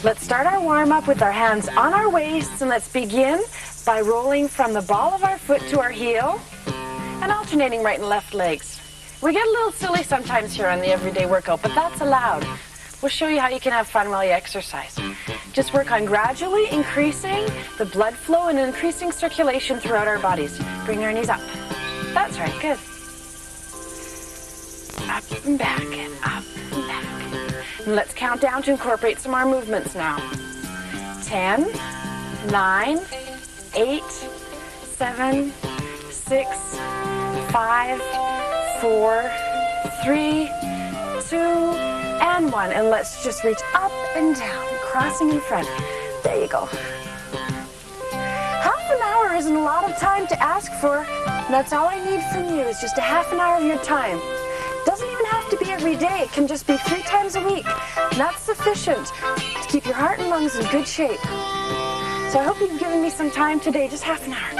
Let's start our warm-up with our hands on our waists, and let's begin by rolling from the ball of our foot to our heel and alternating right and left legs. We get a little silly sometimes here on the everyday workout, but that's allowed. We'll show you how you can have fun while you exercise. Just work on gradually increasing the blood flow and increasing circulation throughout our bodies. Bring our knees up. That's right, good. Up and back, and up and back. And let's count down to incorporate some more movements now. 10, 9, 8, 7, 6, 5, 4, 3, 2, and 1. And let's just reach up and down, crossing in front. There you go. Half an hour isn't a lot of time to ask for. That's all I need from you is just a half an hour of your time. Doesn't even have to be every day. It can just be 3 times a week. And that's sufficient to keep your heart and lungs in good shape. So I hope you've given me some time today, just half an hour.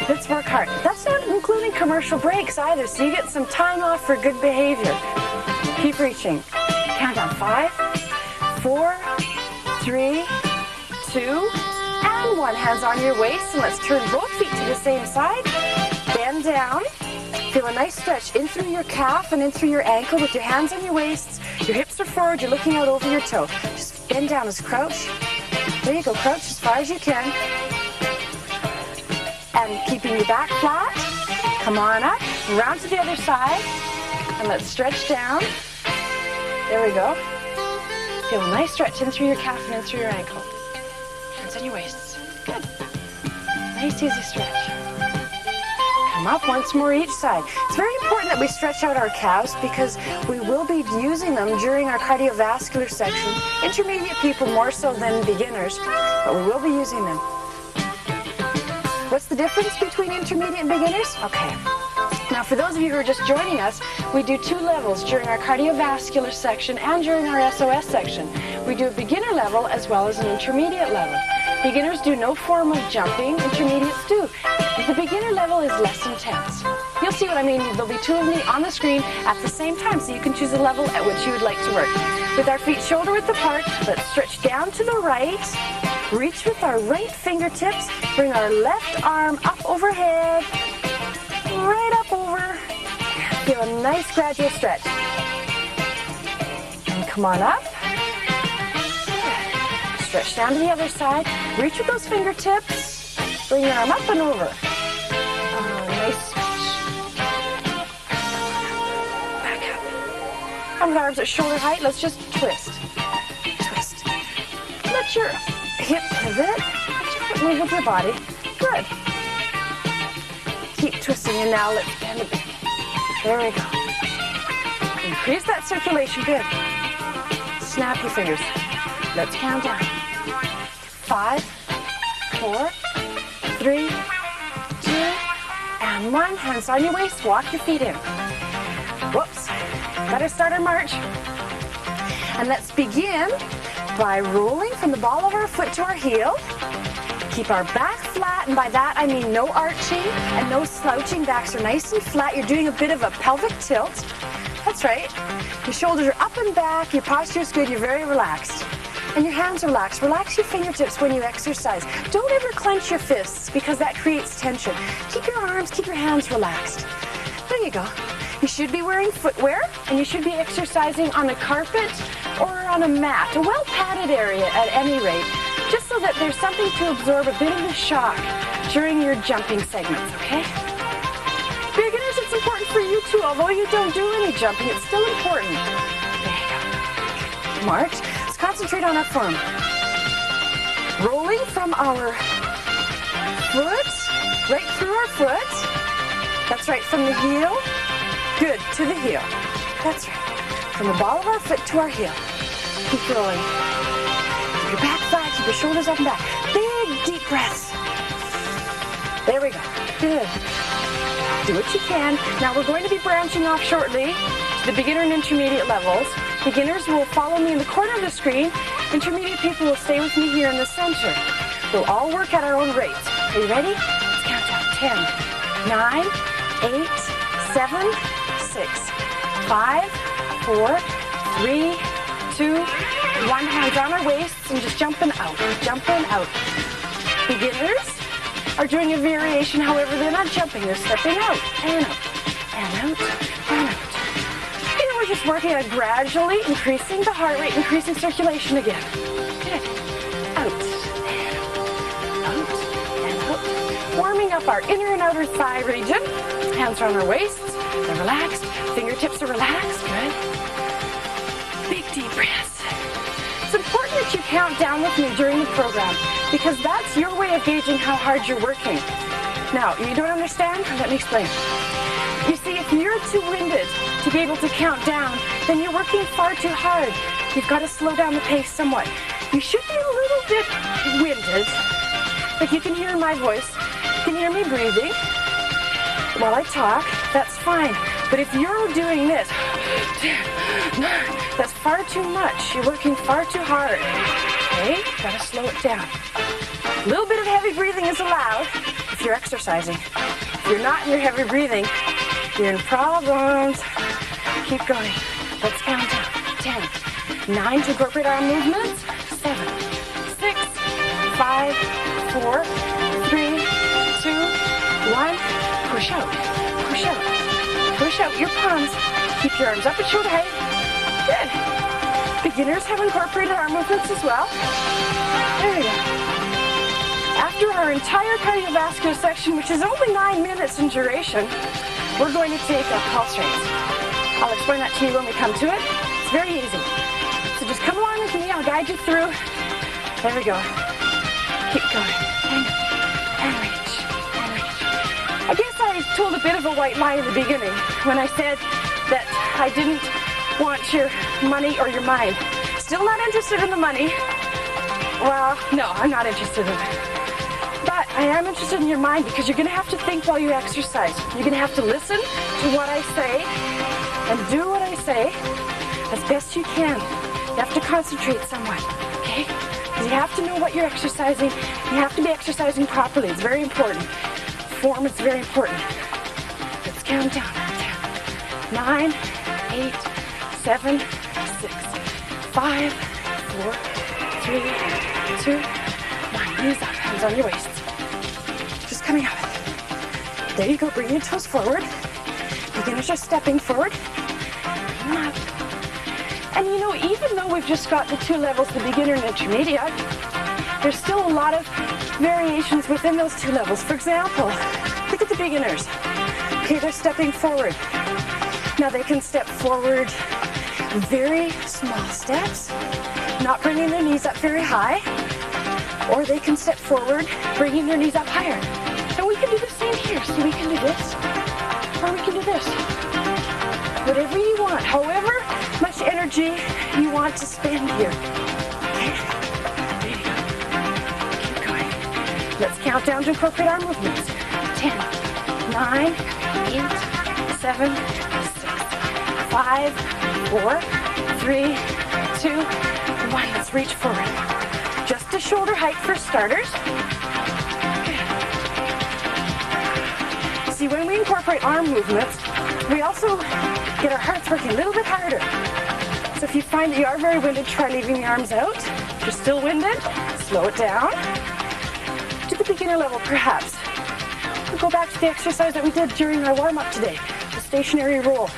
Let's work hard. That's not including commercial breaks either, so you get some time off for good behavior. Keep reaching. Count down. 5, 4, 3, 2, and 1. Hands on your waist, and let's turn both feet to the same side. Bend down. Feel a nice stretch in through your calf and in through your ankle with your hands on your waists. Your hips are forward, you're looking out over your toe. Just bend down as crouch. There you go, crouch as far as you can. And keeping your back flat. Come on up, round to the other side. And let's stretch down. There we go. Feel a nice stretch in through your calf and in through your ankle. Hands on your waists. Good. Nice easy stretch. Come up once more each side. It's very important that we stretch out our calves because we will be using them during our cardiovascular section. Intermediate people more so than beginners, but we will be using them. What's the difference between intermediate and beginners? Okay. Now for those of you who are just joining us, we do 2 levels during our cardiovascular section and during our SOS section. We do a beginner level as well as an intermediate level. Beginners do no form of jumping, intermediates do. The beginner level is less intense. You'll see what I mean. There'll be 2 of me on the screen at the same time, so you can choose a level at which you would like to work. With our feet shoulder width apart, let's stretch down to the right, reach with our right fingertips, bring our left arm up overhead, right up over. Feel a nice gradual stretch. And come on up. Stretch down to the other side. Reach with those fingertips. Bring your arm up and over. Oh, nice stretch. Back up. With arms at shoulder height, let's just twist. Twist. Let your hip pivot. Let your foot move with your body. Good. Keep twisting, and now let's bend a bit. There we go. Increase that circulation. Good. Snap your fingers. Let's count down. 5, 4, 3, 2, and 1. Hands on your waist. Walk your feet in. Whoops. Better start our march. And let's begin by rolling from the ball of our foot to our heel. Keep our back flat, and by that I mean no arching and no slouching. Backs are nice and flat. You're doing a bit of a pelvic tilt. That's right. Your shoulders are up and back. Your posture is good. You're very relaxed. And your hands relax. Relax your fingertips when you exercise. Don't ever clench your fists because that creates tension. Keep your arms, keep your hands relaxed. There you go. You should be wearing footwear, and you should be exercising on a carpet or on a mat, a well-padded area at any rate, just so that there's something to absorb a bit of the shock during your jumping segments, okay? Beginners, it's important for you too. Although you don't do any jumping, it's still important. There you go. March. Concentrate on our form. Rolling from our foot, right through our foot. That's right, from the heel. Good, to the heel. That's right. From the ball of our foot to our heel. Keep rolling. Keep your back flat, keep your shoulders up and back. Big, deep breaths. There we go. Good. Do what you can. Now we're going to be branching off shortly to the beginner and intermediate levels. Beginners will follow me in the corner of the screen. Intermediate people will stay with me here in the center. We'll all work at our own rates. Are you ready? Let's count down. 10, 9, 8, 7, 6, 5, 4, 3, 2, 2, 1. Hands on our waists and just jumping out, jumping out. Beginners are doing a variation, however, they're not jumping, they're stepping out, and out, and out, and out. Here we're just working on gradually increasing the heart rate, increasing circulation again. Good. Out, and out, and out. Warming up our inner and outer thigh region. Hands are on our waists, they're relaxed, fingertips are relaxed, good. Big deep breaths. It's important that you count down with me during the program because that's your way of gauging how hard you're working. Now, you don't understand? Let me explain. You see, if you're too winded to be able to count down, then you're working far too hard. You've got to slow down the pace somewhat. You should be a little bit winded, like you can hear in my voice. You can hear me breathing while I talk. That's fine. But if you're doing this, that's far too much. You're working far too hard. Okay? Gotta slow it down. A little bit of heavy breathing is allowed if you're exercising. If you're not in your heavy breathing, you're in problems. Keep going. Let's count down. 10, 9 to incorporate arm movements. 7, 6, 5, 4, 3, 2, 1. Push out. Push out. Push out your palms. Keep your arms up at shoulder height. Good. Beginners have incorporated arm movements as well. There we go. After our entire cardiovascular section, which is only 9 minutes in duration, we're going to take our pulse rates. I'll explain that to you when we come to it. It's very easy. So just come along with me. I'll guide you through. There we go. Keep going. And reach. And reach. I guess I told a bit of a white lie in the beginning when I said that I didn't want your money or your mind. Still not interested in the money. Well, no, I'm not interested in it. But I am interested in your mind because you're going to have to think while you exercise. You're going to have to listen to what I say and do what I say as best you can. You have to concentrate somewhat, okay? Because you have to know what you're exercising. You have to be exercising properly. It's very important. Form is very important. Let's count down. 10, 9, 8, 7, 6, 5, 4, 3, 2, 1. Knees up, hands on your waists. Just coming up. There you go. Bring your toes forward. Beginners are stepping forward. Bring them up. And you know, even though we've just got the 2 levels, the beginner and intermediate, there's still a lot of variations within those 2 levels. For example, look at the beginners. Okay, they're stepping forward. Now they can step forward very small steps, not bringing their knees up very high, or they can step forward, bringing their knees up higher. And we can do the same here. So we can do this, or we can do this. Whatever you want, however much energy you want to spend here. Okay? There you go. Keep going. Let's count down to incorporate our movements. 10, 9, 8, 7, 6, 5, 4, 3, 2, 1. Let's reach forward. Just to shoulder height for starters. See, when we incorporate arm movements, we also get our hearts working a little bit harder. So if you find that you are very winded, try leaving the arms out. If you're still winded, slow it down. To the beginner level, perhaps. We'll go back to the exercise that we did during our warm-up today, the stationary roll.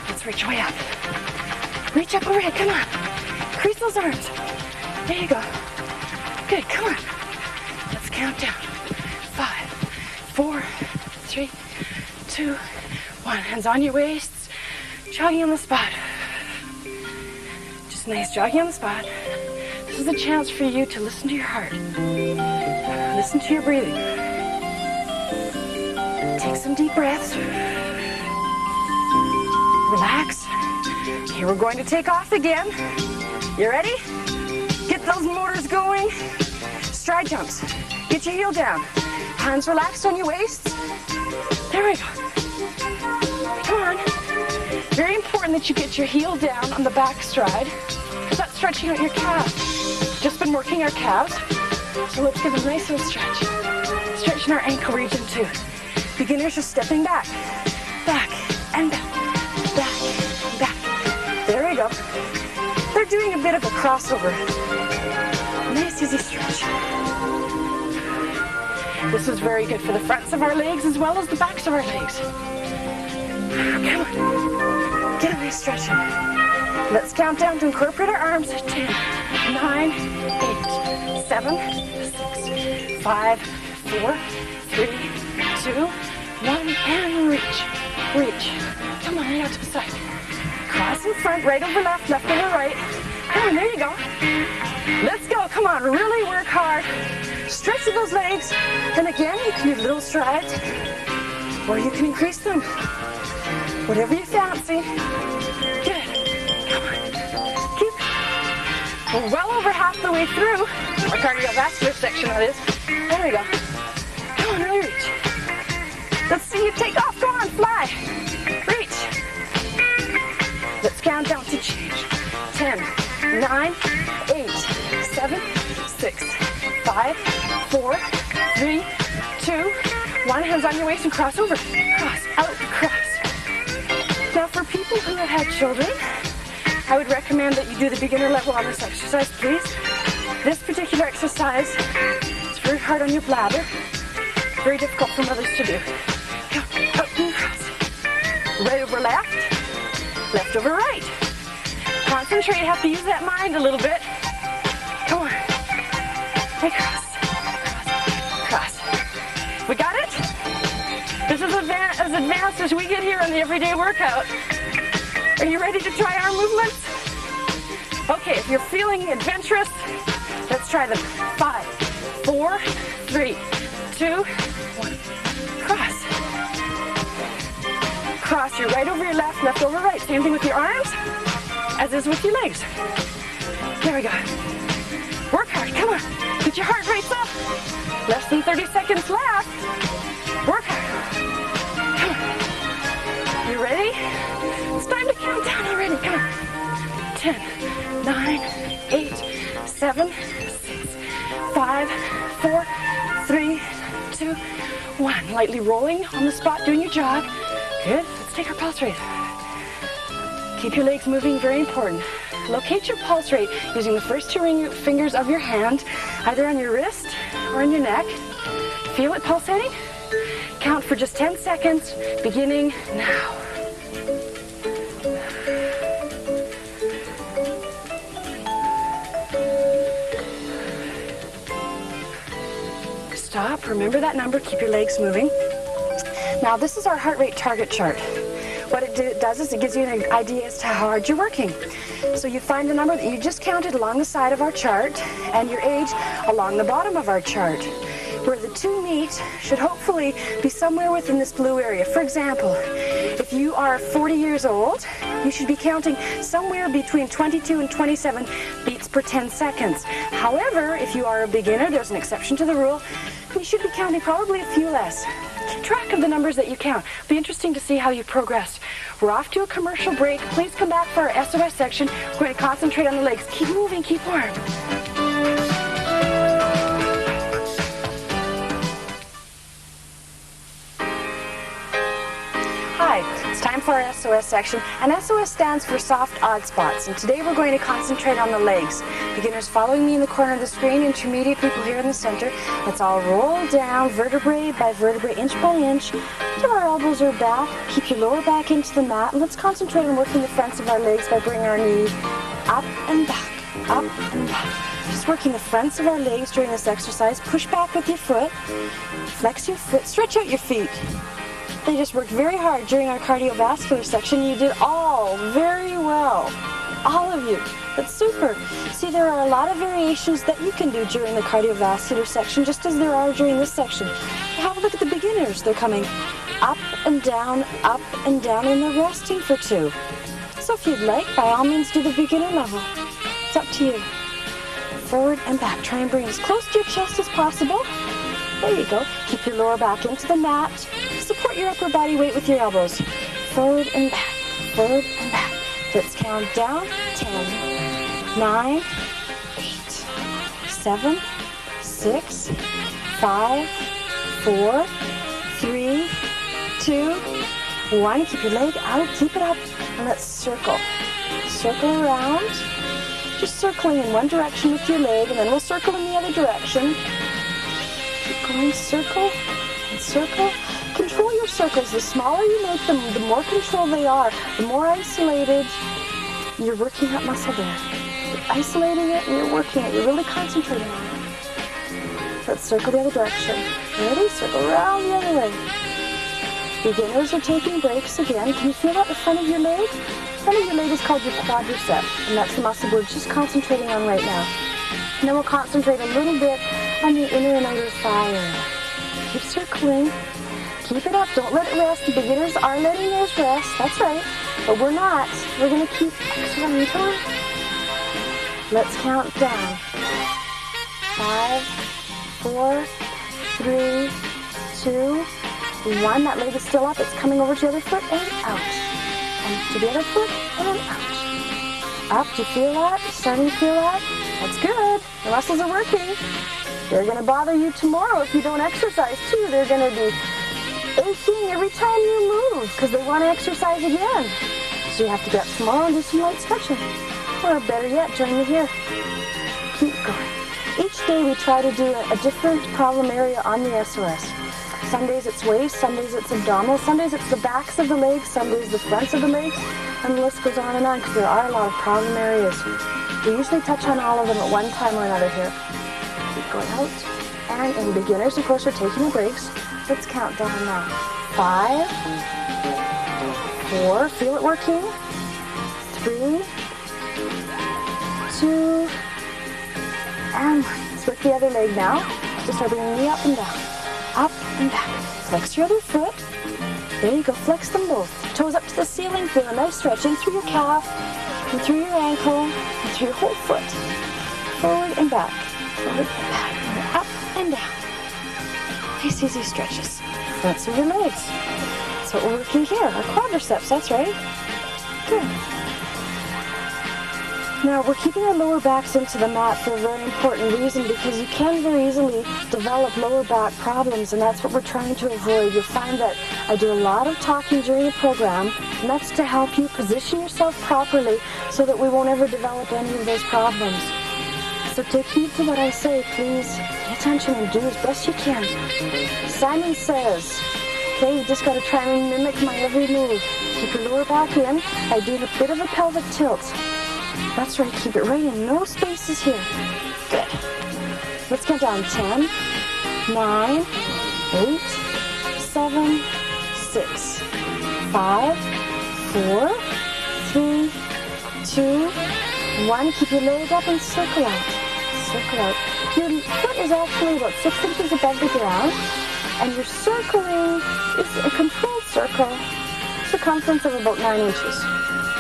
Let's reach way up. Reach up overhead, come on. Crease those arms. There you go. Good, come on. Let's count down. 5, 4, 3, 2, 1. Hands on your waists. Jogging on the spot. Just nice jogging on the spot. This is a chance for you to listen to your heart. Listen to your breathing. Take some deep breaths. Relax. Here we're going to take off again. You ready? Get those motors going. Stride jumps. Get your heel down. Hands relaxed on your waists. There we go. Come on. Very important that you get your heel down on the back stride because that's stretching out your calves. Just been working our calves, so let's give a nice little stretch. Stretching our ankle region too. Beginners are stepping back, back, and back, back, and back. There we go. we're doing a bit of a crossover. Nice easy stretch. This is very good for the fronts of our legs as well as the backs of our legs. Come on. Get a nice stretch in. Let's count down to incorporate our arms. 10, 9, 8, 7, 6, 5, 4, 3, 2, 1, and reach. Reach. Come on, right out to the side. Cross in front, right over left, left over right. Come on, there you go. Let's go. Come on, really work hard. Stretch those legs. And again, you can do little strides, or you can increase them. Whatever you fancy. Good. Come on. Keep. We're well over half the way through our cardiovascular section, that is. There we go. Come on, really reach. Let's see you take off. Go on, fly. Reach. Let's count down to change. 10, 9, 8, 7, 6, 5, 4, 3, 2, 1. Hands on your waist and cross over. Cross, out, cross. Now for people who have had children, I would recommend that you do the beginner level on this exercise, please. This particular exercise is very hard on your bladder. Very difficult for mothers to do. Go, out and cross. Right over left, left over right. Concentrate, you have to use that mind a little bit. Come on. And cross, cross, cross. We got it? This is as advanced as we get here on the everyday workout. Are you ready to try our movements? Okay, if you're feeling adventurous, let's try them. 5, 4, 3, 2, 1. Cross. Cross your right over your left, left over right. Same thing with your arms, as is with your legs. There we go. Work hard, come on. Get your heart rates up. Less than 30 seconds left. Work hard. Come on. You ready? It's time to count down already. Come on. 10, 9, 8, 7, 6, 5, 4, 3, 2, 1. Lightly rolling on the spot, doing your jog. Good. Let's take our pulse rate. Keep your legs moving, very important. Locate your pulse rate using the first two fingers of your hand, either on your wrist or on your neck. Feel it pulsating? Count for just 10 seconds, beginning now. Stop, remember that number, keep your legs moving. Now this is our heart rate target chart. What it does is it gives you an idea as to how hard you're working. So you find the number that you just counted along the side of our chart and your age along the bottom of our chart. Where the two meet should hopefully be somewhere within this blue area. For example, if you are 40 years old, you should be counting somewhere between 22 and 27 beats per 10 seconds. However, if you are a beginner, there's an exception to the rule, you should be counting probably a few less. Keep track of the numbers that you count. It'll be interesting to see how you progress. We're off to a commercial break. Please come back for our SOS section. We're going to concentrate on the legs. Keep moving, keep warm. Hi, it's time for our SOS section, and SOS stands for soft odd spots, and today we're going to concentrate on the legs. Beginners following me in the corner of the screen, intermediate people here in the center. Let's all roll down vertebrae by vertebrae, inch by inch, till our elbows are back. Keep your lower back into the mat, and let's concentrate on working the fronts of our legs by bringing our knee up and back, up and back. Just working the fronts of our legs during this exercise. Push back with your foot, flex your foot, stretch out your feet. They just worked very hard during our cardiovascular section. You did all very well. All of you. That's super. See, there are a lot of variations that you can do during the cardiovascular section, just as there are during this section. Have a look at the beginners. They're coming up and down, and they're resting for 2. So if you'd like, by all means, do the beginner level. It's up to you. Forward and back. Try and bring as close to your chest as possible. There you go. Keep your lower back into the mat. Support your upper body weight with your elbows. Forward and back, forward and back. Let's count down. 10, 9, 8, 7, 6, 5, 4, 3, 2, 1. Keep your leg out, keep it up, and let's circle. Circle around. just circling in one direction with your leg, and then we'll circle in the other direction. Keep going, circle and circle. Control your circles. The smaller you make them, the more control they are, the more isolated you're working that muscle there. You're isolating it and you're working it. You're really concentrating on it. Let's circle the other direction. Ready? Circle around the other way. Beginners are taking breaks again. Can you feel that the front of your leg? The front of your leg is called your quadricep, and that's the muscle we're just concentrating on right now. And then we'll concentrate a little bit on the inner and outer thigh. Keep circling. Keep it up. Don't let it rest. The beginners are letting theirs rest. That's right. But we're not. We're going to keep exercising. Let's count down. 5, 4, 3, 2, 1. That leg is still up. It's coming over to the other foot and out. And to the other foot and out. Up. Do you feel that? Starting to feel that? That's good. The muscles are working. They're going to bother you tomorrow if you don't exercise too. They're going to be aching every time you move because they want to exercise again. So you have to get up tomorrow and do some light stretching. Or better yet, join me here. Keep going. Each day we try to do a different problem area on the SOS. Some days it's waist, some days it's abdominal, some days it's the backs of the legs, some days the fronts of the legs, and the list goes on because there are a lot of problem areas. We usually touch on all of them at one time or another here. Keep going out. And in beginners, of course, are taking the breaks. Let's count down now. 5, 4, feel it working. 3, 2, and 1. Let's work the other leg now. Just start bringing the knee up and down. Up and back. Flex your other foot. There you go. Flex them both. Toes up to the ceiling. Feel a nice stretch in through your calf, and through your ankle, and through your whole foot. Forward and back. Forward and back. And up and down. Nice easy stretches. Fronts of your legs. That's what we're working here. Our quadriceps. That's right. Good. Now, we're keeping our lower backs into the mat for a very important reason because you can very easily develop lower back problems, and that's what we're trying to avoid. You'll find that I do a lot of talking during the program, and that's to help you position yourself properly so that we won't ever develop any of those problems. So take heed to what I say, please. Pay attention and do as best you can. Simon says, okay, you just got to try and mimic my every move. Keep your lower back in. I do a bit of a pelvic tilt. That's right, keep it right in. No spaces here. Good. Let's count down. 10, 9, 8, 7, 6, 5, 4, 3, 2, 1. Keep your leg up and circle out. Circle out. Your foot is actually about 6 inches above the ground, and your circling is a controlled circle, circumference of about 9 inches.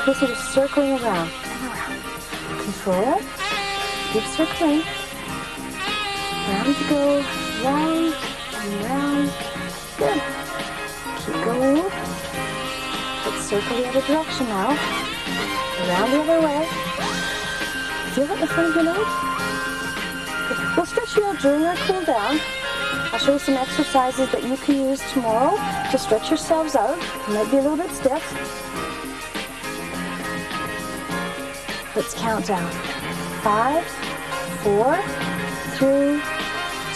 This is just circling around. Control it. Keep circling. Round you go. Round and round. Good. Keep going. Let's circle the other direction now. Around the other way. Feel it in the front of your leg? Good. We'll stretch you out during our cool down. I'll show you some exercises that you can use tomorrow to stretch yourselves out. You might be a little bit stiff. Let's count down. 5, 4, 3,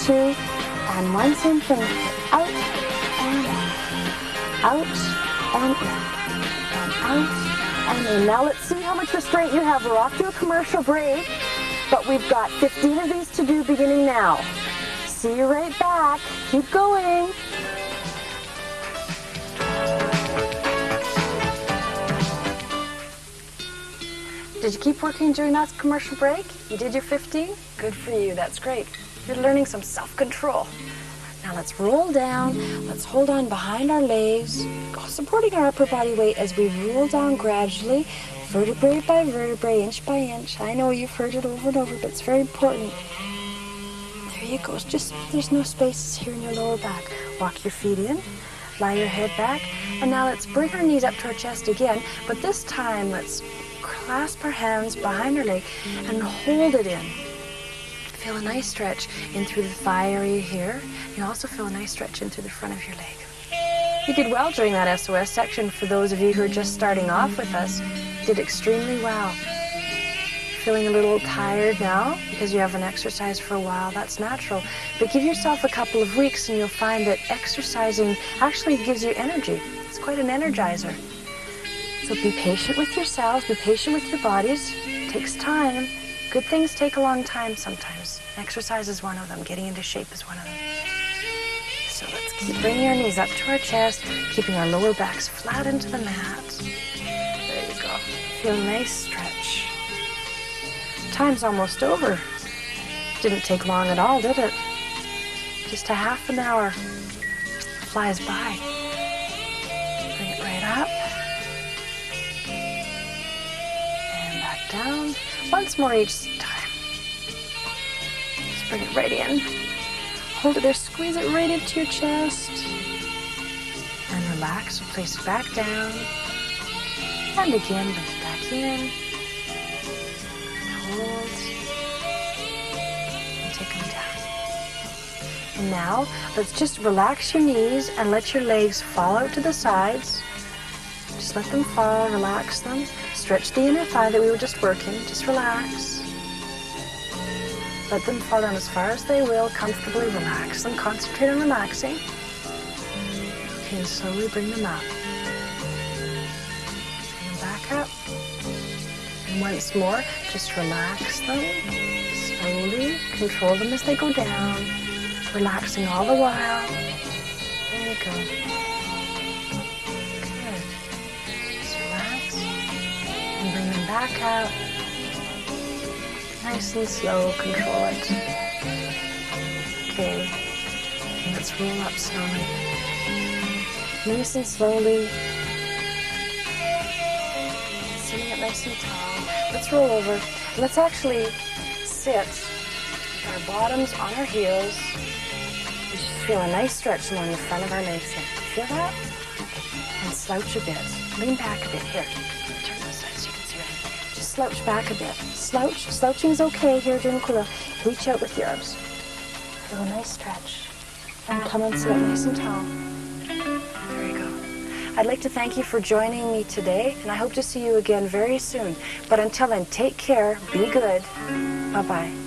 2, and 1. Same thing. Out and in. Out and in. And out and in. Now let's see how much restraint you have. We're off to a commercial break, but we've got 15 of these to do beginning now. See you right back. Keep going. Did you keep working during that commercial break? You did your 15? Good for you. That's great. You're learning some self-control. Now let's roll down. Let's hold on behind our legs, supporting our upper body weight as we roll down gradually, vertebrae by vertebrae, inch by inch. I know you've heard it over and over, but it's very important. There you go. It's just there's no spaces here in your lower back. Walk your feet in. Lie your head back. And now let's bring our knees up to our chest again, but this time let's clasp our hands behind our leg and hold it in. Feel a nice stretch in through the thigh area here. You also feel a nice stretch in through the front of your leg. You did well during that SOS section. For those of you who are just starting off with us, you did extremely well. Feeling a little tired now because you haven't exercised for a while, that's natural. But give yourself a couple of weeks and you'll find that exercising actually gives you energy. It's quite an energizer. So be patient with yourselves, be patient with your bodies. It takes time. Good things take a long time sometimes. Exercise is one of them. Getting into shape is one of them. So let's keep bringing our knees up to our chest, keeping our lower backs flat into the mat. There you go. Feel a nice stretch. Time's almost over. Didn't take long at all, did it? Just a half an hour. Flies by. Bring it right up. And back down. Once more each time. Just bring it right in. Hold it there, squeeze it right into your chest. And relax, place it back down. And again, bring it back in. Hold. And take them down. And now, let's just relax your knees and let your legs fall out to the sides. Just let them fall, relax them. Stretch the inner thigh that we were just working. Just relax. Let them fall down as far as they will. Comfortably relax them. Concentrate on relaxing. Okay, and slowly bring them up. Bring them back up. And once more, just relax them. Slowly control them as they go down. Relaxing all the while. There you go. Good. Just relax. And bring them back up. Nice and slow, control it. Okay, let's roll up slowly. Nice and slowly. Sitting up nice and tall. Let's roll over. Let's actually sit with our bottoms on our heels. We just feel a nice stretch along the front of our legs here. Feel that? And slouch a bit. Lean back a bit. Here. Turn this side so you can see right. Just slouch back a bit. Slouch. Slouching is okay here during Kula. Reach out with your arms. Feel a nice stretch. And come and sit up nice and tall. There you go. I'd like to thank you for joining me today, and I hope to see you again very soon. But until then, take care, be good. Bye-bye.